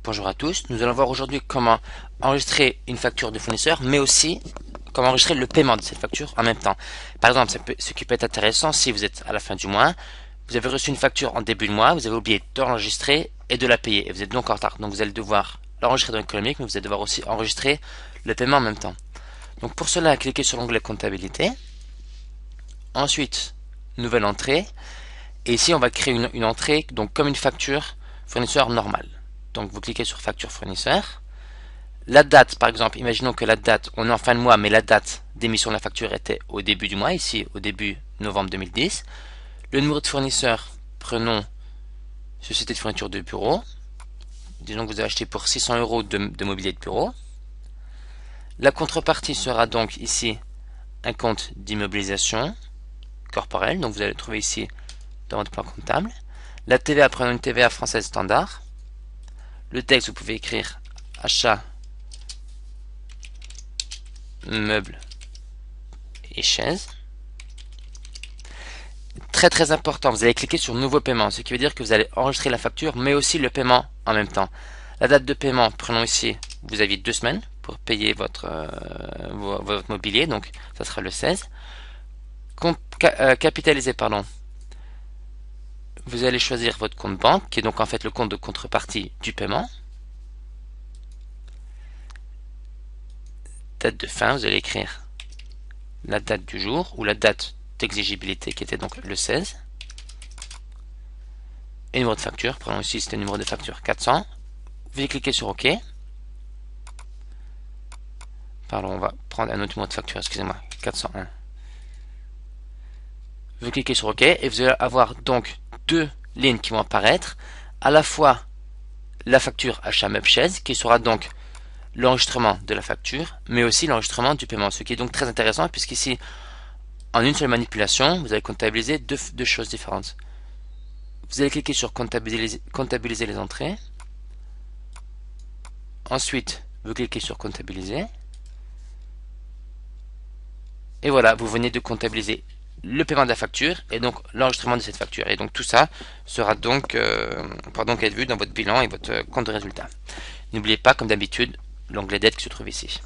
Bonjour à tous, nous allons voir aujourd'hui comment enregistrer une facture de fournisseur, mais aussi comment enregistrer le paiement de cette facture en même temps. Par exemple, ce qui peut être intéressant si vous êtes à la fin du mois, vous avez reçu une facture en début de mois, vous avez oublié de l'enregistrer et de la payer, et vous êtes donc en retard. Donc vous allez devoir l'enregistrer dans l'économique, mais vous allez devoir aussi enregistrer le paiement en même temps. Donc pour cela, cliquez sur l'onglet comptabilité, ensuite nouvelle entrée, et ici on va créer une entrée donc comme une facture fournisseur normale. Donc vous cliquez sur facture fournisseur. La date, par exemple, imaginons que la date, on est en fin de mois, mais la date d'émission de la facture était au début du mois, ici au début novembre 2010. Le numéro de fournisseur, prenons société de fourniture de bureau. Disons que vous avez acheté pour 600 € de mobilier de bureau. La contrepartie sera donc ici un compte d'immobilisation corporelle, donc vous allez le trouver ici dans votre plan comptable. La TVA, prenons une TVA française standard. Le texte, vous pouvez écrire achat, meubles et chaises. Très important, vous allez cliquer sur nouveau paiement, ce qui veut dire que vous allez enregistrer la facture, mais aussi le paiement en même temps. La date de paiement, prenons ici, vous aviez 2 semaines pour payer votre mobilier, donc ça sera le 16. Capitaliser, pardon. Vous allez choisir votre compte banque, qui est donc en fait le compte de contrepartie du paiement. Date de fin, vous allez écrire la date du jour ou la date d'exigibilité qui était donc le 16. Et numéro de facture, prenons ici c'était le numéro de facture 400. Vous allez cliquer sur OK. Pardon, on va prendre un autre numéro de facture, excusez-moi, 401. Vous cliquez sur OK et vous allez avoir donc deux lignes qui vont apparaître, à la fois la facture achat meuble chaise qui sera donc l'enregistrement de la facture, mais aussi l'enregistrement du paiement, ce qui est donc très intéressant puisqu'ici, en une seule manipulation, vous allez comptabiliser deux choses différentes. Vous allez cliquer sur comptabiliser les entrées. Ensuite, vous cliquez sur comptabiliser. Et voilà, vous venez de comptabiliser le paiement de la facture et donc l'enregistrement de cette facture. Et donc tout ça sera donc, pourra donc être vu dans votre bilan et votre compte de résultat. N'oubliez pas, comme d'habitude, l'onglet d'aide qui se trouve ici.